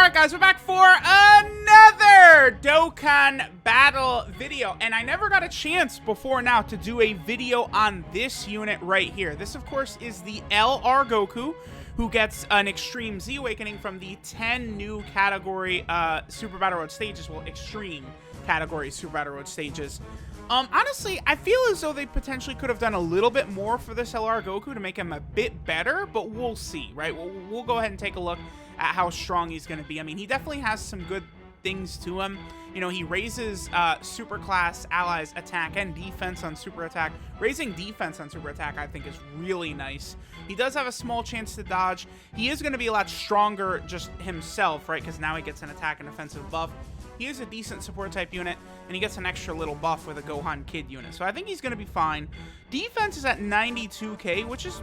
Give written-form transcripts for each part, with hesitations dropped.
Alright guys, we're back for another Dokkan battle video, and I never got a chance before now to do a video on this unit right here. This of course is the LR Goku, who gets an Extreme Z Awakening from the 10 new category Super Battle Road stages, well, Extreme category Super Battle Road stages. Honestly, I feel as though they potentially could have done a little bit more for this LR Goku to make him a bit better, but we'll see, right? We'll go ahead and take a look at how strong he's going to be. I mean, he definitely has some good things to him. You know, he raises super class allies attack and defense on super attack. Raising defense on super attack, I think, is really nice. He does have a small chance to dodge. He is going to be a lot stronger just himself, right? Because now he gets an attack and offensive buff. He is a decent support type unit, and he gets an extra little buff with a Gohan Kid unit. So I think he's going to be fine. Defense is at 92k, which is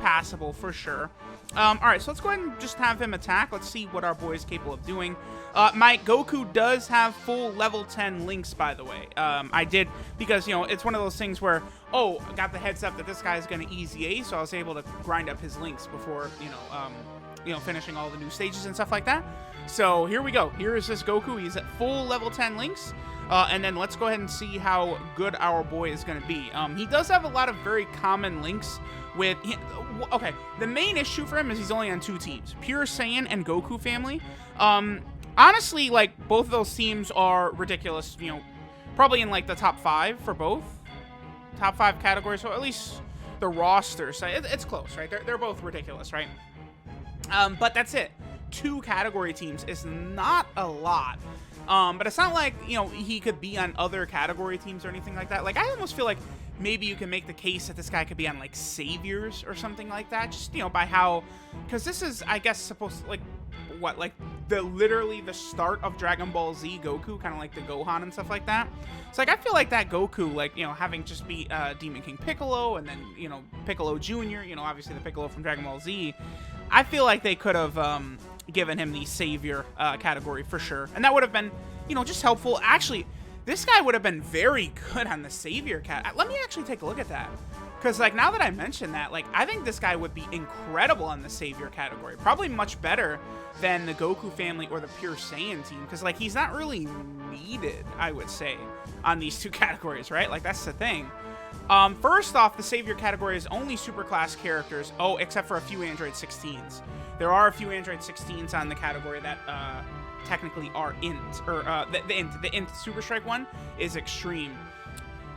passable for sure. Alright, so let's go ahead and just have him attack. Let's see what our boy is capable of doing. My Goku does have full level 10 links, by the way. I did, because, you know, it's one of those things where, oh, I got the heads up that this guy is going to EZA, so I was able to grind up his links before, you know, finishing all the new stages and stuff like that. So here we go. Here is this Goku. He's at full level 10 links. And then let's go ahead and see how good our boy is going to be. He does have a lot of very common links with... Okay, the main issue for him is he's only on 2 teams. Pure Saiyan and Goku family. Honestly, like, both of those teams are ridiculous. You know, probably in, like, the top 5 for both. Top 5 categories. So at least the roster. So it's close, right? They're both ridiculous, right? But that's it. 2 category teams is not a lot. But it's not like, you know, he could be on other category teams or anything like that. Like, I almost feel like maybe you can make the case that this guy could be on, like, Saviors or something like that. Just, you know, by how... Because this is, I guess, supposed to, like, what? Like, literally the start of Dragon Ball Z Goku, kind of like the Gohan and stuff like that. So, like, I feel like that Goku, like, you know, having just be Demon King Piccolo and then, you know, Piccolo Jr., you know, obviously the Piccolo from Dragon Ball Z, I feel like they could have... given him the Savior category for sure. And that would have been, you know, just helpful. Actually, this guy would have been very good on the Savior cat. Let me actually take a look at that. Because, like, now that I mentioned that, like, I think this guy would be incredible on the Savior category. Probably much better than the Goku family or the Pure Saiyan team. Because, like, he's not really needed, I would say, on these 2 categories, right? Like, that's the thing. First off, the Savior category is only superclass characters. Oh, except for a few Android 16s. There are a few Android 16s on the category that technically are int, or the int Super Strike one is extreme.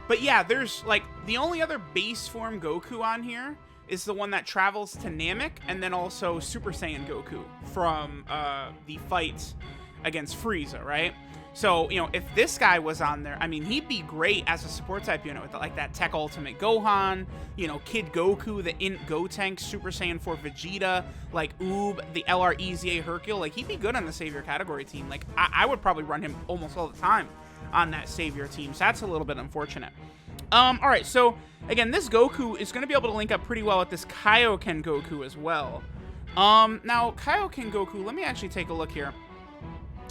But yeah, there's like the only other base form Goku on here is the one that travels to Namek, and then also Super Saiyan Goku from the fight against Frieza, right? So, you know, if this guy was on there, I mean, he'd be great as a support type unit with, like, that Tech Ultimate Gohan, you know, Kid Goku, the Int Gotenk, Super Saiyan 4 Vegeta, like, Oob, the LR EZA Hercule. Like, he'd be good on the Savior category team. Like, I would probably run him almost all the time on that Savior team, so that's a little bit unfortunate. Alright, so, again, this Goku is going to be able to link up pretty well with this Kaioken Goku as well. Now, Kaioken Goku, let me actually take a look here.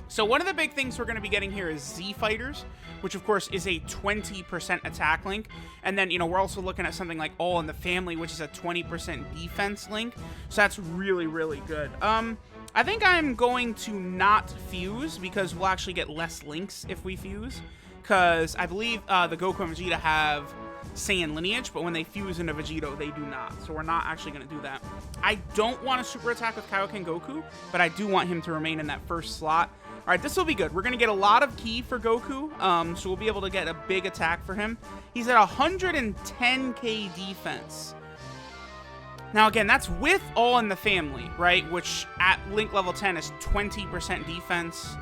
So one of the big things we're going to be getting here is Z Fighters, which of course is a 20% attack link. And then, you know, we're also looking at something like All in the Family, which is a 20% defense link. So that's really, really good. I think I'm going to not fuse because we'll actually get less links if we fuse. Because I believe the Goku and Vegeta have Saiyan lineage, but when they fuse into Vegito, they do not. So we're not actually going to do that. I don't want to super attack with Kaioken Goku, but I do want him to remain in that first slot. All right, this will be good. We're going to get a lot of ki for Goku, so we'll be able to get a big attack for him. He's at 110k defense. Now, again, that's with All in the Family, right? Which at link level 10 is 20% defense.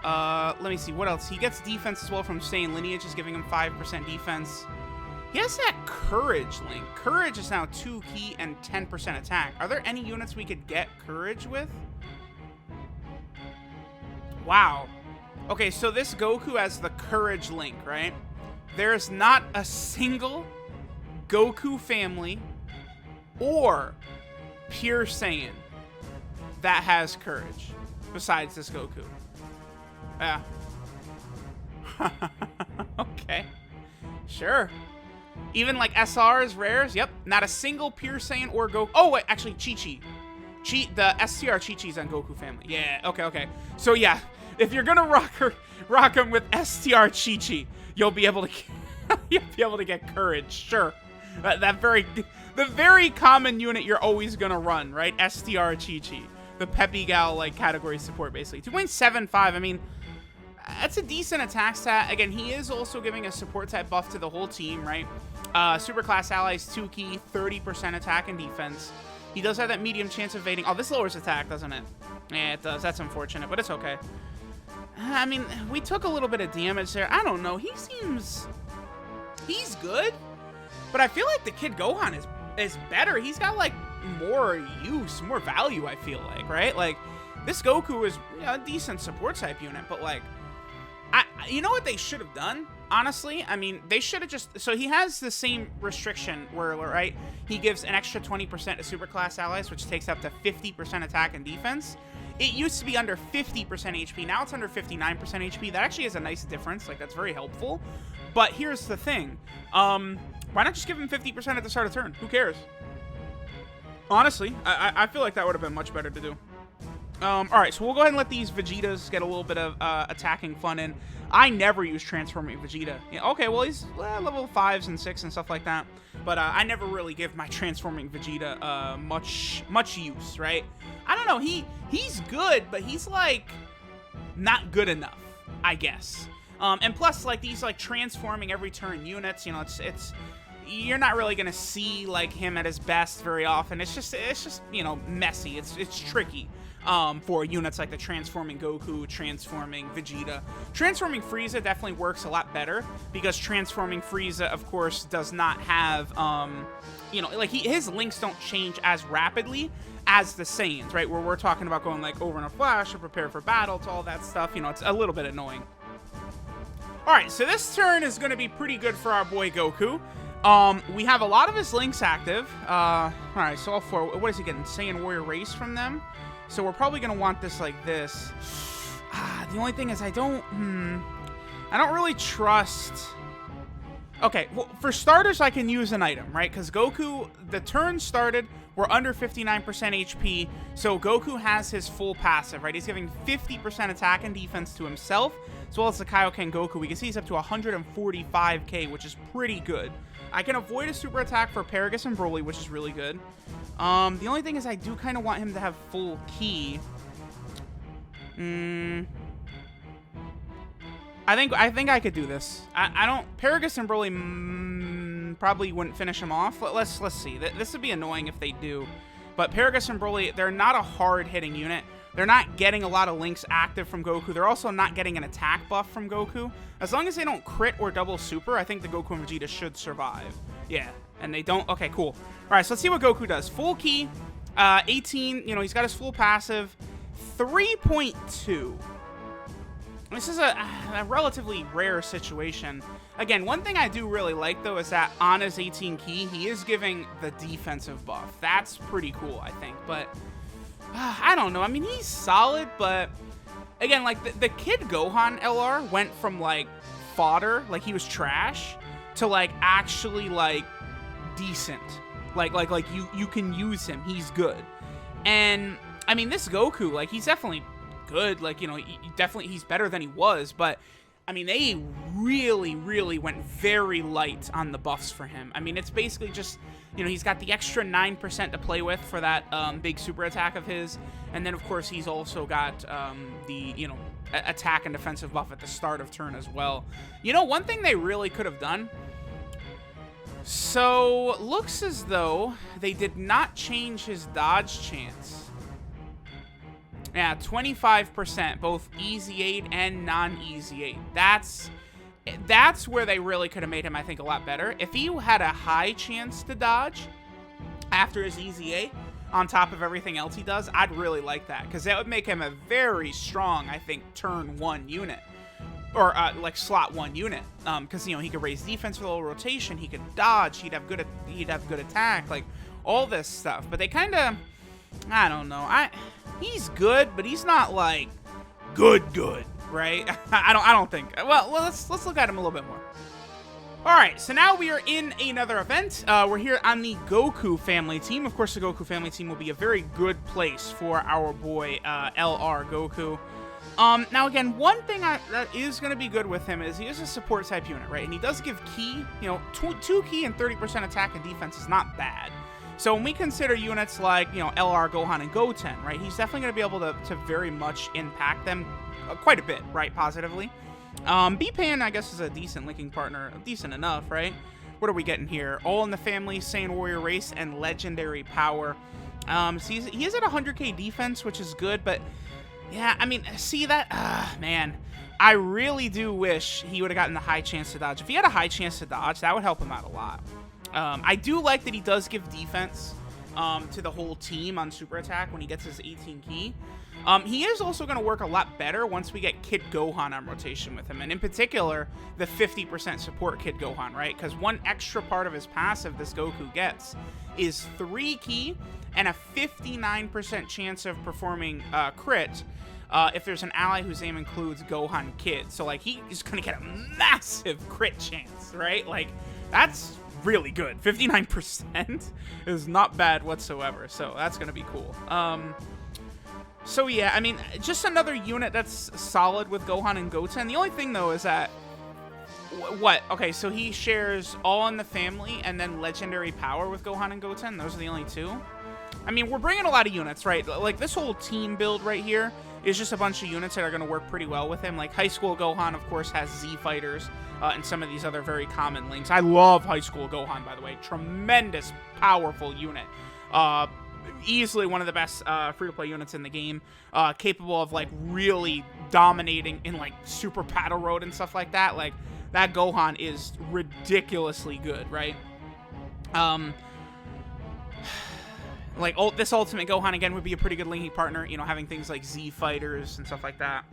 Let me see, what else? He gets defense as well from Saiyan lineage, is giving him 5% defense. He has that Courage link. Courage is now 2 ki and 10% attack. Are there any units we could get Courage with? Wow. Okay, so this Goku has the Courage link, right? There's not a single Goku family or Pure Saiyan that has Courage besides this Goku. Yeah. Okay. Sure. Even like SRs, rares, yep. Not a single Pure Saiyan or Goku. Oh, wait, actually, Chi-Chi. The STR Chi-Chi's on Goku family. Yeah, okay. So yeah, if you're gonna rock him with STR Chi-Chi, you'll be able to get courage. Sure, the very common unit you're always gonna run, right? STR Chi-Chi, the Peppy Gal like category support basically. 2.75. I mean, that's a decent attack stat. Again, he is also giving a support type buff to the whole team, right? Super class allies 2 key, 30% attack and defense. He does have that medium chance of evading. Oh, this lowers attack, doesn't it? Yeah, it does. That's unfortunate, but it's okay. I mean, we took a little bit of damage there. I don't know. He's good, but I feel like the Kid Gohan is better. He's got like more use, more value, I feel like, right? Like this Goku is a decent support type unit, but like you know what they should have done? Honestly, I mean, they should have just... So he has the same restriction where, right, he gives an extra 20% to super class allies, which takes up to 50% attack and defense. It used to be under 50% HP. Now it's under 59% HP. That actually is a nice difference. Like, that's very helpful. But here's the thing. Why not just give him 50% at the start of turn? Who cares? Honestly, I feel like that would have been much better to do. All right, so we'll go ahead and let these Vegetas get a little bit of attacking fun in. I never use transforming Vegeta. Yeah, okay, well, he's level 5s and 6 and stuff like that. But I never really give my transforming Vegeta much use, right? I don't know. He's good, but he's, like, not good enough, I guess. And plus, like, these, like, transforming every turn units, you know, it's you're not really gonna see, like, him at his best very often. It's just you know, messy. It's tricky. For units like the Transforming Goku, Transforming Vegeta. Transforming Frieza definitely works a lot better because Transforming Frieza, of course, does not have, you know, like his links don't change as rapidly as the Saiyans, right? Where we're talking about going like over in a flash or prepare for battle to all that stuff. You know, it's a little bit annoying. All right, so this turn is going to be pretty good for our boy Goku. We have a lot of his links active. All right, so all four. What is he getting? Saiyan Warrior Race from them? So we're probably going to want this like this. The only thing is I don't really trust... Okay, well, for starters, I can use an item, right? Because Goku, the turn started, we're under 59% HP, so Goku has his full passive, right? He's giving 50% attack and defense to himself, as well as the Kaioken Goku. We can see he's up to 145k, which is pretty good. I can avoid a super attack for Paragus and Broly, which is really good. The only thing is I do kind of want him to have full ki. I think I could do this. I don't... Paragus and Broly probably wouldn't finish him off. Let's see. This would be annoying if they do. But Paragus and Broly, they're not a hard-hitting unit. They're not getting a lot of links active from Goku. They're also not getting an attack buff from Goku. As long as they don't crit or double super, I think the Goku and Vegeta should survive. Yeah, and they don't. Okay, cool. All right, so let's see what Goku does. Full ki, 18, you know, he's got his full passive, 3.2. This is a relatively rare situation. Again, one thing I do really like, though, is that on his 18 ki, he is giving the defensive buff. That's pretty cool, I think. But I don't know. I mean, he's solid, but again, like the Kid Gohan LR went from like fodder, like he was trash, to like actually like decent. Like you can use him. He's good. And I mean, this Goku, like he's definitely good. Like, you know, he's better than he was, but I mean, they really went very light on the buffs for him. I mean, it's basically just, you know, he's got the extra 9% to play with for that big super attack of his. And then, of course, he's also got the, you know, attack and defensive buff at the start of turn as well. You know, one thing they really could have done. So, looks as though they did not change his dodge chance. Yeah, 25%, both Easy 8 and non-Easy 8. That's where they really could have made him, I think, a lot better. If he had a high chance to dodge after his Easy 8, on top of everything else he does, I'd really like that. Because that would make him a very strong, I think, turn 1 unit. Or, like, slot 1 unit. Because, you know, he could raise defense with a little rotation. He could dodge. He'd have good attack. Like, all this stuff. But they kind of... I don't know. He's good, but he's not, like, good, right? I don't think. Well, let's look at him a little bit more. All right, so now we are in another event. We're here on the Goku family team. Of course, the Goku family team will be a very good place for our boy LR Goku. Now again, one thing that is going to be good with him is he is a support type unit, right? And he does give ki, you know, 2 ki and 30% attack and defense is not bad. So when we consider units like, you know, LR, Gohan, and Goten, right, he's definitely going to be able to very much impact them quite a bit, right, positively. B-Pan, I guess, is a decent linking partner. Decent enough, right? What are we getting here? All in the family, Saiyan Warrior race, and legendary power. So he is at 100k defense, which is good, but yeah, I mean, see that? Man, I really do wish he would have gotten the high chance to dodge. If he had a high chance to dodge, that would help him out a lot. I do like that he does give defense to the whole team on super attack when he gets his 18 ki. He is also going to work a lot better once we get Kid Gohan on rotation with him, and in particular, the 50% support Kid Gohan, right? Because one extra part of his passive this Goku gets is 3 ki and a 59% chance of performing crit if there's an ally whose name includes Gohan Kid. So, like, he is going to get a massive crit chance, right? Like, that's really good. 59% is not bad whatsoever, so that's going to be cool. So yeah, I mean, just another unit that's solid with Gohan and Goten. The only thing, though, is that... What? Okay, so he shares All in the Family and then Legendary Power with Gohan and Goten. Those are the only two. I mean, we're bringing a lot of units, right? Like, this whole team build right here is just a bunch of units that are going to work pretty well with him. Like, High School Gohan, of course, has Z Fighters and some of these other very common links. I love High School Gohan, by the way. Tremendous, powerful unit. Easily one of the best free-to-play units in the game, capable of, like, really dominating in, like, Super Battle Road and stuff like that. Like, that Gohan is ridiculously good, right? Like, this Ultimate Gohan, again, would be a pretty good linking partner, you know, having things like Z Fighters and stuff like that.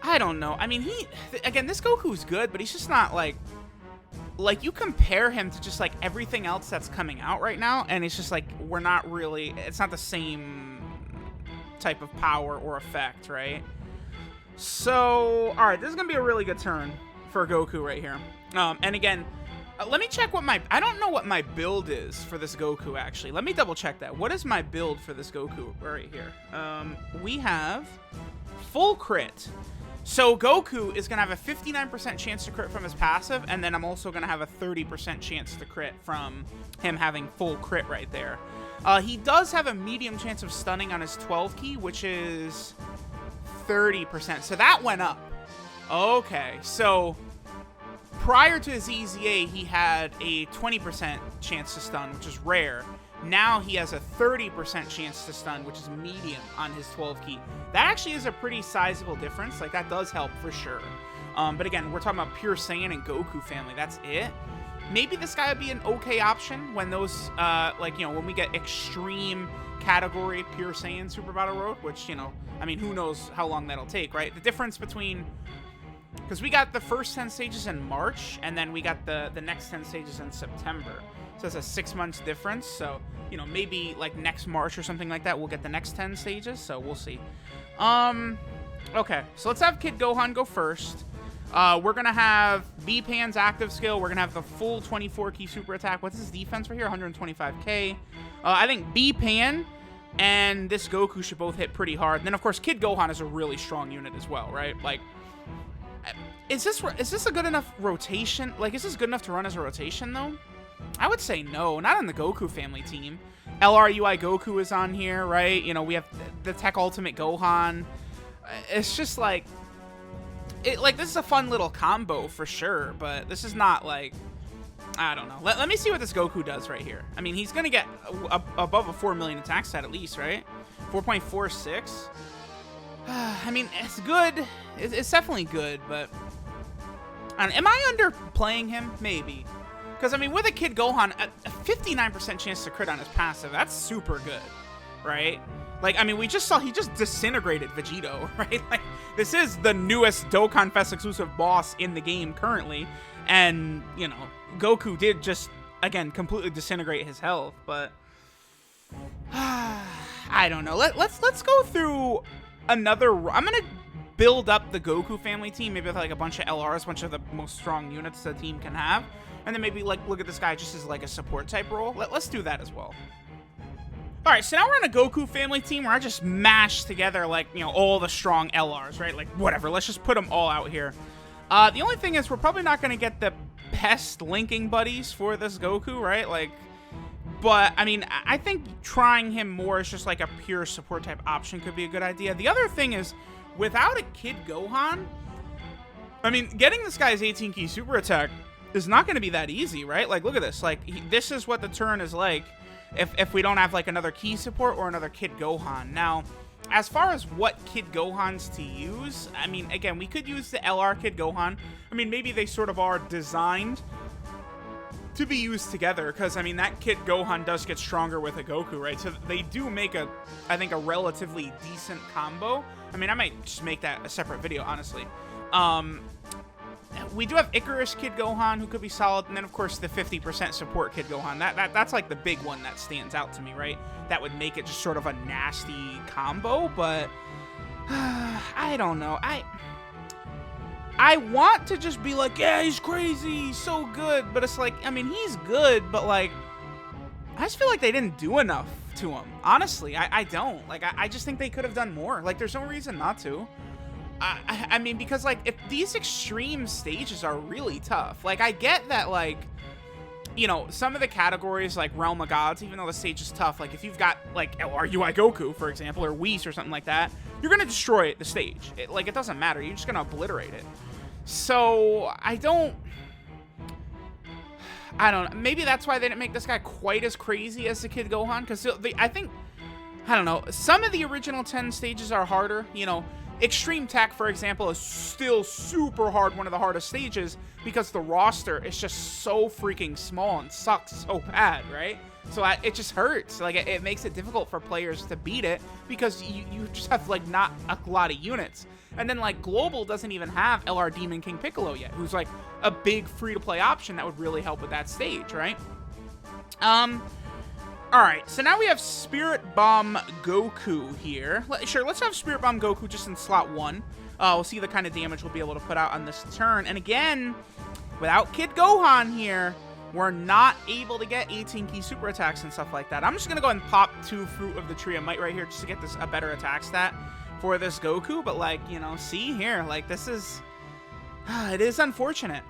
I don't know. I mean, again, this Goku's good, but he's just not, like, you compare him to just, like, everything else that's coming out right now, and it's just, like, we're not really, it's not the same type of power or effect, right? So, all right, this is going to be a really good turn for Goku right here. And again, let me check what I don't know what my build is for this Goku, actually. Let me double check that. What is my build for this Goku right here? We have full crit. So Goku is going to have a 59% chance to crit from his passive, and then I'm also going to have a 30% chance to crit from him having full crit right there. He does have a medium chance of stunning on his 12 ki, which is 30%. So that went up. Okay, so prior to his EZA, he had a 20% chance to stun, which is rare. Now he has a 30% chance to stun, which is medium on his 12 ki. That actually is a pretty sizable difference. Like, that does help for sure. But again, we're talking about pure Saiyan and Goku family. That's it. Maybe this guy would be an okay option when those, like, you know, when we get extreme category pure Saiyan Super Battle Road, which, you know, I mean, who knows how long that'll take, right? The difference between... Because we got the first 10 stages in March, and then we got the next 10 stages in September. So it's a 6 months difference. So, you know, maybe like next March or something like that, we'll get the next 10 stages. So we'll see. Okay, so let's have Kid Gohan go first. We're going to have B-Pan's active skill. We're going to have the full 24 ki super attack. What's his defense right here? 125k. I think B-Pan and this Goku should both hit pretty hard. And then, of course, Kid Gohan is a really strong unit as well, right? Like, is this a good enough rotation? Like, is this good enough to run as a rotation, though? I would say no, not on the Goku family team. LRUI Goku is on here, right? You know, we have the Tech Ultimate Gohan. It's just like, this is a fun little combo for sure, but this is not like, I don't know. Let me see what this Goku does right here. I mean, he's going to get above a 4 million attack stat at least, right? 4.46. I mean, it's good. It's definitely good, but am I underplaying him? Maybe. Because, I mean, with a Kid Gohan, a 59% chance to crit on his passive, that's super good, right? Like, I mean, we just saw he just disintegrated Vegito, right? Like, this is the newest Dokkan Fest exclusive boss in the game currently, and, you know, Goku did just, again, completely disintegrate his health, but I don't know. Let's go through another... I'm gonna build up the Goku family team, maybe with like a bunch of LRs, a bunch of the most strong units the team can have, and then maybe like look at this guy just as like a support type role. Let's do that as well. All right, so now we're in a Goku family team where I just mashed together like, you know, all the strong LRs, right? Like whatever, let's just put them all out here. The only thing is we're probably not going to get the best linking buddies for this Goku, right? Like, but I mean, I think trying him more as just like a pure support type option could be a good idea. The other thing is, without a Kid Gohan, I mean, getting this guy's 18 key super attack is not going to be that easy, right? Like, look at this. Like, this is what the turn is like if we don't have like another key support or another Kid Gohan. Now, as far as what Kid Gohans to use, I mean, again, we could use the LR Kid Gohan. I mean, maybe they sort of are designed to be used together, because, I mean, that Kid Gohan does get stronger with a Goku, right? So they do make I think, a relatively decent combo. I mean, I might just make that a separate video, honestly. We do have Icarus Kid Gohan, who could be solid, and then, of course, the 50% support Kid Gohan. That's like the big one that stands out to me, right? That would make it just sort of a nasty combo, but I don't know. I want to just be like, yeah, he's crazy, he's so good, but it's like, I mean, he's good, but like, I just feel like they didn't do enough to him. Honestly, I don't. Like, I just think they could have done more. Like, there's no reason not to. I mean, because, like, if these extreme stages are really tough, like, I get that, like, you know, some of the categories, like Realm of Gods, even though the stage is tough, like, if you've got, like, LRUI Goku, for example, or Whis or something like that, you're going to destroy the stage. It doesn't matter. You're just going to obliterate it. So, I don't know. Maybe that's why they didn't make this guy quite as crazy as the Kid Gohan, because I think, I don't know, some of the original 10 stages are harder, you know. Extreme Tech, for example, is still super hard, one of the hardest stages, because the roster is just so freaking small and sucks so bad, right? So it just hurts. Like, it makes it difficult for players to beat it, because you just have, like, not a lot of units. And then, like, Global doesn't even have LR Demon King Piccolo yet, who's, like, a big free-to-play option that would really help with that stage, right? Alright, so now we have Spirit Bomb Goku here. Sure, let's have Spirit Bomb Goku just in slot 1. We'll see the kind of damage we'll be able to put out on this turn. And again, without Kid Gohan here, we're not able to get 18 key super attacks and stuff like that. I'm just going to go ahead and pop 2 Fruit of the Tree of Might right here just to get this a better attack stat for this Goku. But, like, you know, see here, like, this is... it is unfortunate.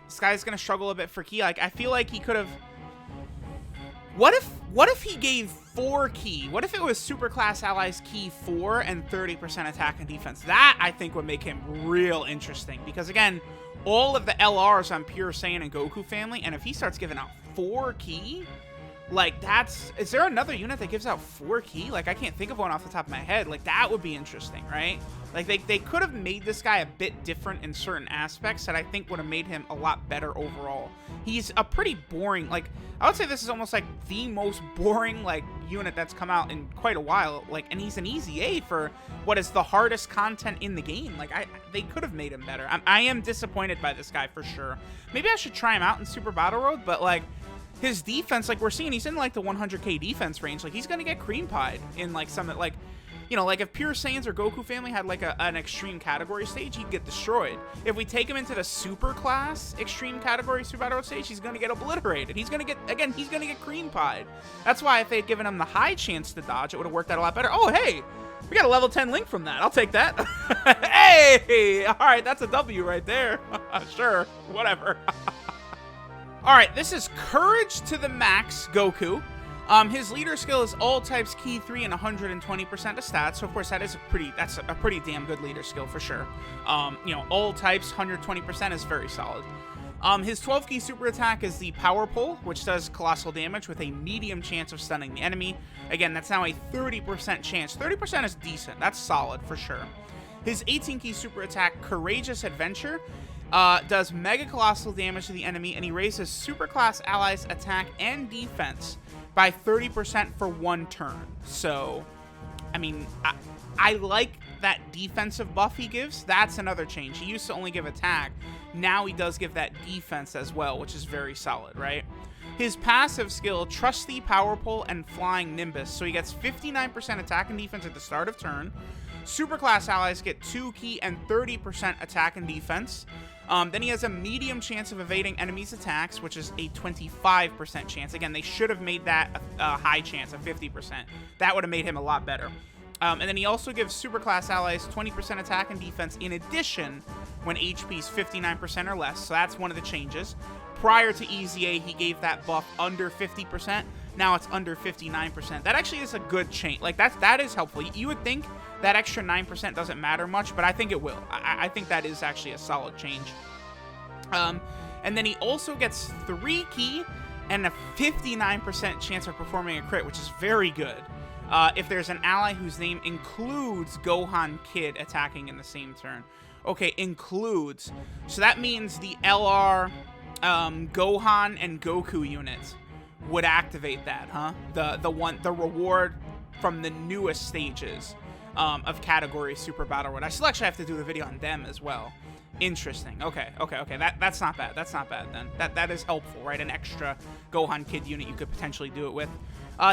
This guy's going to struggle a bit for key. Like, I feel like he could have... What if he gave 4 key? What if it was Superclass Allies key 4 and 30% attack and defense? That, I think, would make him real interesting. Because, again, all of the LRs on Pure Saiyan and Goku family, and if he starts giving out 4 key, like, that's... Is there another unit that gives out 4 key? Like, I can't think of one off the top of my head. Like, that would be interesting, right? Like, they could have made this guy a bit different in certain aspects that I think would have made him a lot better overall. He's a pretty boring, like, I would say this is almost like the most boring, like, unit that's come out in quite a while. Like, and he's an easy A for what is the hardest content in the game. Like, they could have made him better. I am disappointed by this guy for sure. Maybe I should try him out in Super Battle Road, but, like, his defense, like, we're seeing he's in, like, the 100k defense range. Like, he's gonna get cream pied in, like, some, like, you know, like, if Pure Saiyans or Goku family had, like, an extreme category stage, he'd get destroyed. If we take him into the super class extreme category Super Battle Road stage, he's gonna get obliterated. He's gonna get, again, he's gonna get cream pied. That's why if they had given him the high chance to dodge, it would have worked out a lot better. Oh, hey, we got a level 10 link from that. I'll take that. Hey, all right, that's a W right there. Sure, whatever. All right, this is Courage to the Max Goku. His leader skill is all types key 3 and 120% of stats. So of course that's a pretty damn good leader skill for sure. You know, all types 120% is very solid. His 12 key super attack is the Power Pull, which does colossal damage with a medium chance of stunning the enemy. Again, that's now a 30% chance. 30% is decent. That's solid for sure. His 18 key super attack, Courageous Adventure, does mega colossal damage to the enemy, and he raises superclass allies attack and defense by 30% for 1 turn. So, I mean, I like that defensive buff he gives. That's another change. He used to only give attack. Now he does give that defense as well, which is very solid, right? His passive skill, Trusty Power Pull and Flying Nimbus. So he gets 59% attack and defense at the start of turn. Superclass allies get 2 ki and 30% attack and defense. Then he has a medium chance of evading enemies' attacks, which is a 25% chance. Again, they should have made that a high chance of 50%. That would have made him a lot better. And then he also gives Superclass allies 20% attack and defense in addition when HP is 59% or less. So that's one of the changes. Prior to EZA, he gave that buff under 50%. Now it's under 59%. That actually is a good change. Like, that is helpful. You would think that extra 9% doesn't matter much, but I think it will. I think that is actually a solid change. And then he also gets 3 ki and a 59% chance of performing a crit, which is very good. If there's an ally whose name includes Gohan Kid attacking in the same turn. Okay, includes. So that means the LR Gohan and Goku units would activate that, huh? The reward from the newest stages of category Super Battle Road. I still actually have to do the video on them as well. Interesting. Okay. That's not bad. That's not bad then. That is helpful, right? An extra Gohan Kid unit you could potentially do it with.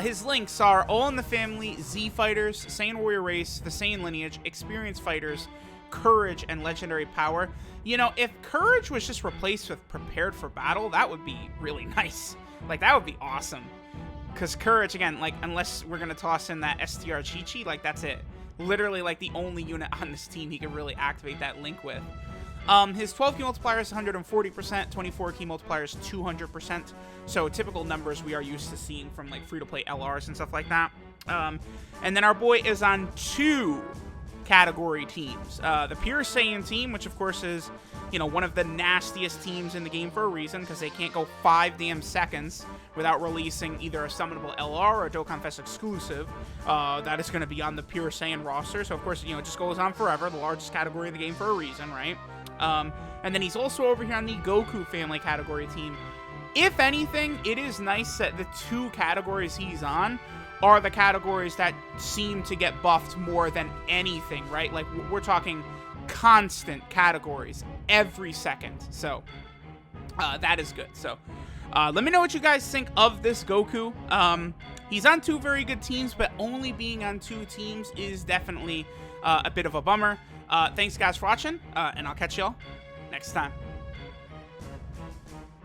His links are All in the Family, Z Fighters, Saiyan Warrior Race, the Saiyan Lineage, Experienced Fighters, Courage, and Legendary Power. You know, if Courage was just replaced with Prepared for Battle, that would be really nice. Like, that would be awesome. Because Courage, again, like, unless we're going to toss in that STR Chi-Chi, like, that's it. Literally, like, the only unit on this team he could really activate that link with. His 12 ki multiplier is 140%, 24 ki multiplier is 200%. So typical numbers we are used to seeing from, like, free-to-play LRs and stuff like that. And then our boy is on 2 category teams. The Pure Saiyan team, which of course is, you know, one of the nastiest teams in the game for a reason, because they can't go 5 damn seconds without releasing either a summonable LR or a Dokkan Fest exclusive. That is going to be on the Pure Saiyan roster. So of course, you know, it just goes on forever. The largest category of the game for a reason, right? And then he's also over here on the Goku family category team. If anything, it is nice that the 2 categories he's on are the categories that seem to get buffed more than anything, right? Like, we're talking constant categories every second. So, that is good. So, let me know what you guys think of this Goku. He's on 2 very good teams, but only being on 2 teams is definitely a bit of a bummer. Thanks, guys, for watching, and I'll catch y'all next time.